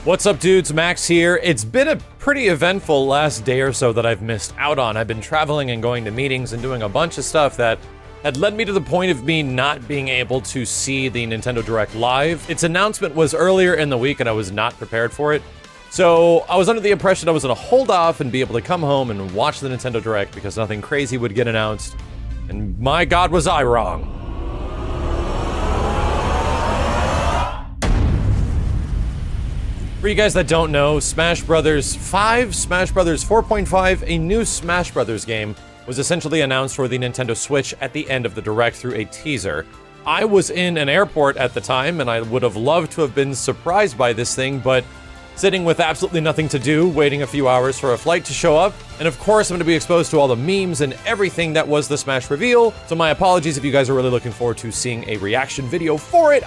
What's up, dudes? Max here. It's been a pretty eventful last day or so that I've missed out on. I've been traveling and going to meetings and doing a bunch of stuff that had led me to the point of me not being able to see the Nintendo Direct live. Its announcement was earlier in the week and I was not prepared for it. So I was under the impression I was going to hold off and be able to come home and watch the Nintendo Direct because nothing crazy would get announced. And my God, was I wrong. For you guys that don't know, Smash Bros. 5, Smash Bros. 4.5, a new Smash Bros. Game, was essentially announced for the Nintendo Switch at the end of the Direct through a teaser. I was in an airport at the time, and I would have loved to have been surprised by this thing, but sitting with absolutely nothing to do, waiting a few hours for a flight to show up, and of course I'm going to be exposed to all the memes and everything that was the Smash reveal, so my apologies if you guys are really looking forward to seeing a reaction video for it.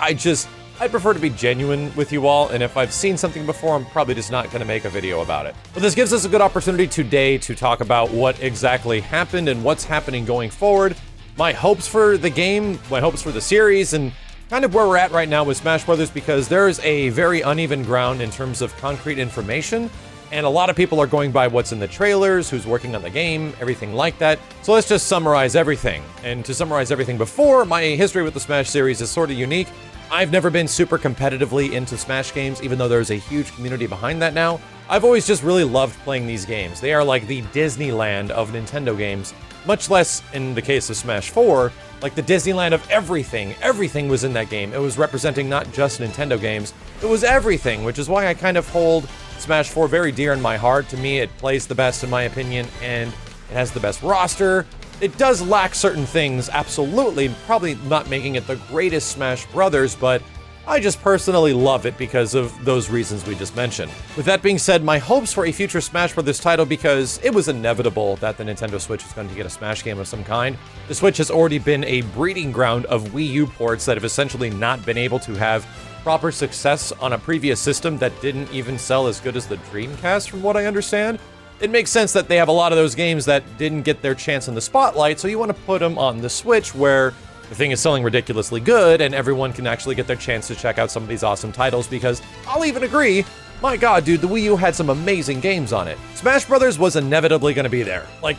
I'd prefer to be genuine with you all, and if I've seen something before, I'm probably just not going to make a video about it. But this gives us a good opportunity today to talk about what exactly happened and what's happening going forward, my hopes for the game, my hopes for the series, and kind of where we're at right now with Smash Brothers, because there's a very uneven ground in terms of concrete information, and a lot of people are going by what's in the trailers, who's working on the game, everything like that. So let's just summarize everything. And to summarize everything before, my history with the Smash series is sort of unique. I've never been super competitively into Smash games, even though there's a huge community behind that now. I've always just really loved playing these games. They are like the Disneyland of Nintendo games, much less in the case of Smash 4, like the Disneyland of everything. Everything was in that game. It was representing not just Nintendo games, it was everything, which is why I kind of hold Smash 4 very dear in my heart. To me, it plays the best in my opinion, and it has the best roster. It does lack certain things, absolutely, probably not making it the greatest Smash Brothers, but I just personally love it because of those reasons we just mentioned. With that being said, my hopes for a future Smash Brothers title, because it was inevitable that the Nintendo Switch is going to get a Smash game of some kind. The Switch has already been a breeding ground of Wii U ports that have essentially not been able to have proper success on a previous system that didn't even sell as good as the Dreamcast, from what I understand. It makes sense that they have a lot of those games that didn't get their chance in the spotlight, so you want to put them on the Switch where the thing is selling ridiculously good and everyone can actually get their chance to check out some of these awesome titles, because I'll even agree, my God, dude, the Wii U had some amazing games on it. Smash Brothers was inevitably going to be there. Like,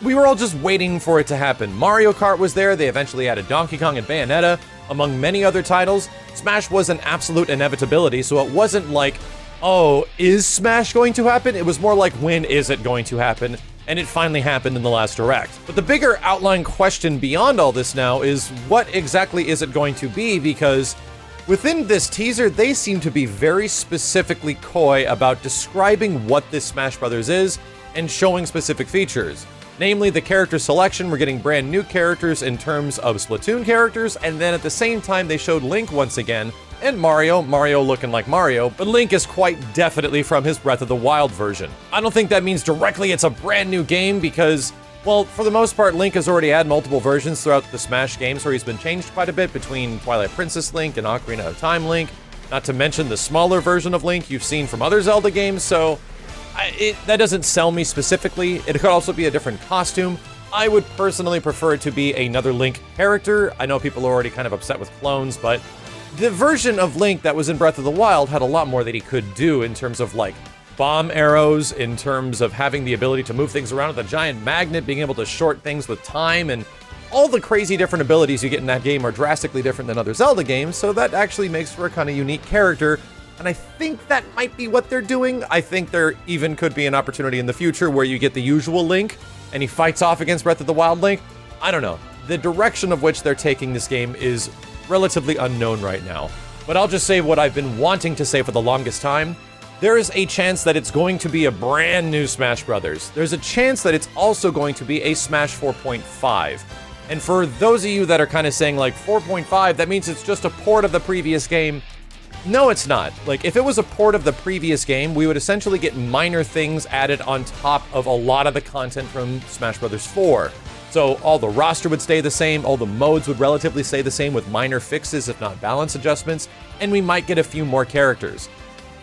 we were all just waiting for it to happen. Mario Kart was there, they eventually added Donkey Kong and Bayonetta, among many other titles. Smash was an absolute inevitability, so it wasn't like, oh, is Smash going to happen? It was more like, when is it going to happen? And it finally happened in the last Direct. But the bigger outline question beyond all this now is, what exactly is it going to be? Because within this teaser, they seem to be very specifically coy about describing what this Smash Brothers is and showing specific features. Namely, the character selection, we're getting brand new characters in terms of Splatoon characters, and then at the same time they showed Link once again, and Mario looking like Mario, but Link is quite definitely from his Breath of the Wild version. I don't think that means directly it's a brand new game because, well, for the most part, Link has already had multiple versions throughout the Smash games where he's been changed quite a bit between Twilight Princess Link and Ocarina of Time Link, not to mention the smaller version of Link you've seen from other Zelda games, so that doesn't sell me specifically. It could also be a different costume. I would personally prefer it to be another Link character. I know people are already kind of upset with clones, but the version of Link that was in Breath of the Wild had a lot more that he could do in terms of, like, bomb arrows, in terms of having the ability to move things around with a giant magnet, being able to short things with time, and all the crazy different abilities you get in that game are drastically different than other Zelda games, so that actually makes for a kind of unique character, and I think that might be what they're doing. I think there even could be an opportunity in the future where you get the usual Link, and he fights off against Breath of the Wild Link. I don't know. The direction of which they're taking this game is relatively unknown right now. But I'll just say what I've been wanting to say for the longest time. There is a chance that it's going to be a brand new Smash Brothers. There's a chance that it's also going to be a Smash 4.5. And for those of you that are kind of saying, like, 4.5, that means it's just a port of the previous game. No, it's not. Like, if it was a port of the previous game, we would essentially get minor things added on top of a lot of the content from Smash Bros. 4. So all the roster would stay the same, all the modes would relatively stay the same with minor fixes, if not balance adjustments, and we might get a few more characters.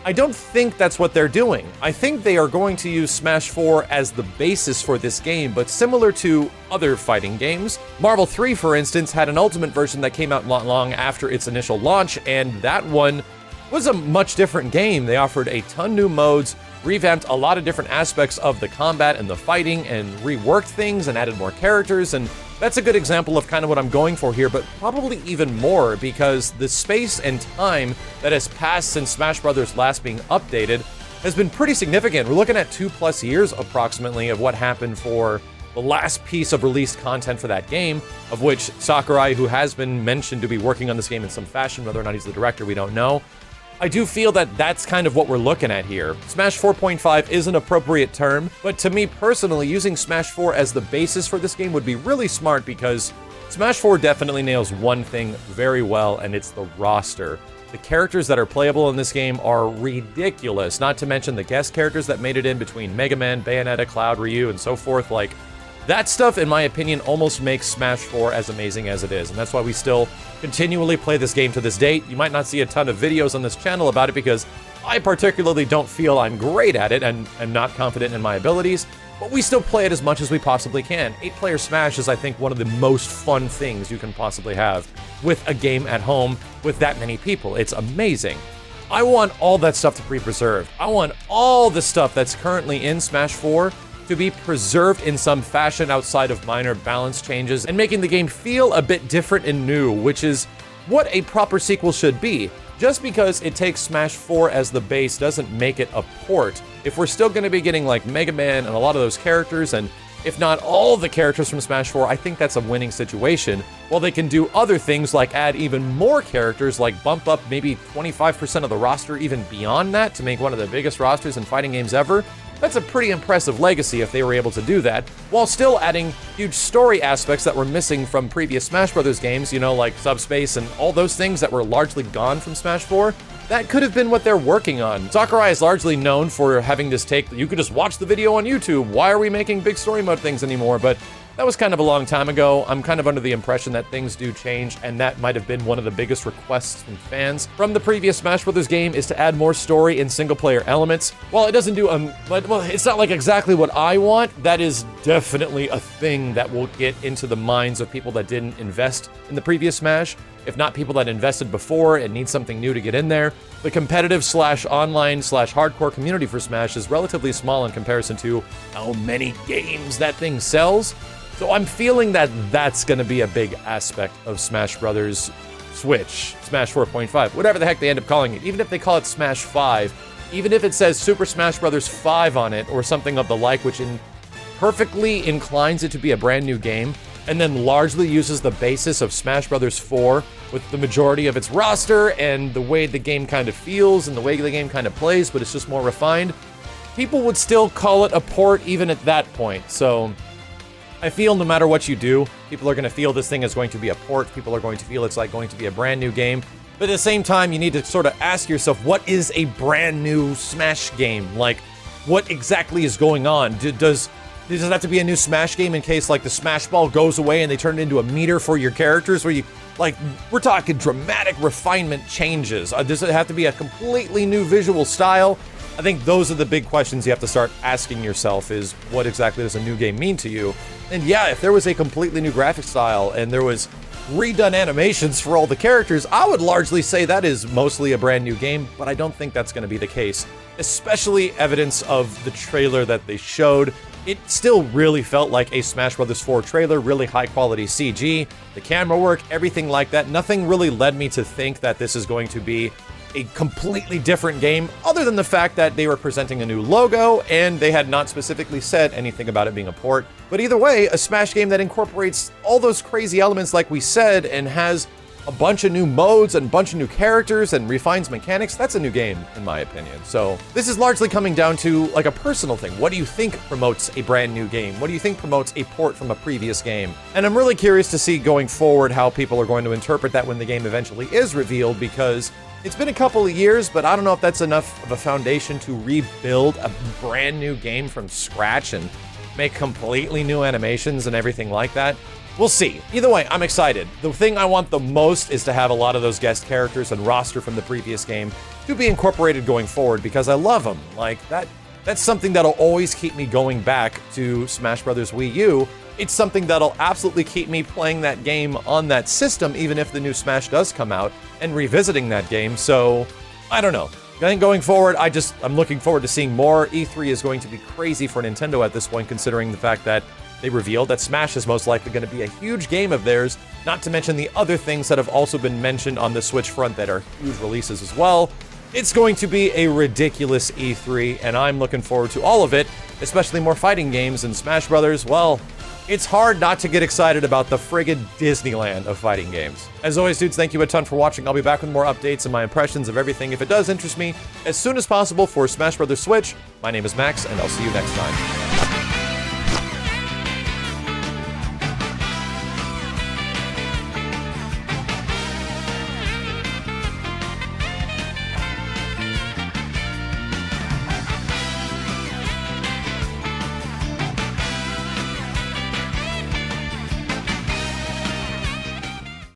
I don't think that's what they're doing. I think they are going to use Smash 4 as the basis for this game, but similar to other fighting games, Marvel 3, for instance, had an Ultimate version that came out not long after its initial launch, and that one was a much different game. They offered a ton new modes, revamped a lot of different aspects of the combat and the fighting, and reworked things and added more characters, and that's a good example of kind of what I'm going for here, but probably even more because the space and time that has passed since Smash Bros. Last being updated has been pretty significant. We're looking at 2+ years approximately of what happened for the last piece of released content for that game, of which Sakurai, who has been mentioned to be working on this game in some fashion, whether or not he's the director, we don't know. I do feel that that's kind of what we're looking at here. Smash 4.5 is an appropriate term, but to me personally, using Smash 4 as the basis for this game would be really smart because Smash 4 definitely nails one thing very well, and it's the roster. The characters that are playable in this game are ridiculous, not to mention the guest characters that made it in between Mega Man, Bayonetta, Cloud, Ryu, and so forth. Like, that stuff, in my opinion, almost makes Smash 4 as amazing as it is, and that's why we still continually play this game to this date. You might not see a ton of videos on this channel about it because I particularly don't feel I'm great at it and am not confident in my abilities, but we still play it as much as we possibly can. 8-player Smash is, I think, one of the most fun things you can possibly have with a game at home with that many people. It's amazing. I want all that stuff to be preserved. I want all the stuff that's currently in Smash 4 to be preserved in some fashion outside of minor balance changes and making the game feel a bit different and new, which is what a proper sequel should be. Just because it takes Smash 4 as the base doesn't make it a port. If we're still going to be getting like Mega Man and a lot of those characters, and if not all the characters from Smash 4, I think that's a winning situation. While they can do other things like add even more characters, like bump up maybe 25% of the roster even beyond that to make one of the biggest rosters in fighting games ever. That's a pretty impressive legacy if they were able to do that, while still adding huge story aspects that were missing from previous Smash Bros. Games, you know, like Subspace and all those things that were largely gone from Smash 4. That could have been what they're working on. Sakurai is largely known for having this take, you could just watch the video on YouTube, why are we making big story mode things anymore? But that was kind of a long time ago. I'm kind of under the impression that things do change, and that might have been one of the biggest requests from fans from the previous Smash Bros. Game is to add more story and single-player elements. While it doesn't do well, it's not like exactly what I want. That is definitely a thing that will get into the minds of people that didn't invest in the previous Smash. If not people that invested before and need something new to get in there. The competitive /online /hardcore community for Smash is relatively small in comparison to how many games that thing sells. So I'm feeling that that's going to be a big aspect of Smash Bros. Switch, Smash 4.5, whatever the heck they end up calling it. Even if they call it Smash 5, even if it says Super Smash Bros. 5 on it or something of the like, which perfectly inclines it to be a brand new game, and then largely uses the basis of Smash Bros. 4 with the majority of its roster and the way the game kind of feels and the way the game kind of plays, but it's just more refined, people would still call it a port even at that point. So I feel no matter what you do, people are going to feel this thing is going to be a port, people are going to feel it's like going to be a brand new game, but at the same time, you need to sort of ask yourself, what is a brand new Smash game? Like, what exactly is going on? Does it have to be a new Smash game in case, like, the Smash Ball goes away and they turn it into a meter for your characters, where you, like, we're talking dramatic refinement changes. Does it have to be a completely new visual style? I think those are the big questions you have to start asking yourself, is what exactly does a new game mean to you? And yeah, if there was a completely new graphic style and there was redone animations for all the characters, I would largely say that is mostly a brand new game, but I don't think that's going to be the case. Especially evidence of the trailer that they showed. It still really felt like a Smash Bros. 4 trailer, really high quality CG, the camera work, everything like that. Nothing really led me to think that this is going to be a completely different game, other than the fact that they were presenting a new logo and they had not specifically said anything about it being a port. But either way, a Smash game that incorporates all those crazy elements like we said and has a bunch of new modes and a bunch of new characters and refines mechanics, that's a new game, in my opinion. So this is largely coming down to like a personal thing. What do you think promotes a brand new game? What do you think promotes a port from a previous game? And I'm really curious to see going forward how people are going to interpret that when the game eventually is revealed, because it's been a couple of years, but I don't know if that's enough of a foundation to rebuild a brand new game from scratch and make completely new animations and everything like that. We'll see. Either way, I'm excited. The thing I want the most is to have a lot of those guest characters and roster from the previous game to be incorporated going forward, because I love them. Like, that's something that'll always keep me going back to Smash Bros. Wii U. It's something that'll absolutely keep me playing that game on that system, even if the new Smash does come out, and revisiting that game. So I don't know. I think going forward, I'm looking forward to seeing more. E3 is going to be crazy for Nintendo at this point, considering the fact that they revealed that Smash is most likely going to be a huge game of theirs, not to mention the other things that have also been mentioned on the Switch front that are huge releases as well. It's going to be a ridiculous E3, and I'm looking forward to all of it, especially more fighting games, and Smash Brothers, well, it's hard not to get excited about the friggin' Disneyland of fighting games. As always, dudes, thank you a ton for watching. I'll be back with more updates and my impressions of everything, if it does interest me, as soon as possible for Smash Brothers Switch. My name is Max, and I'll see you next time.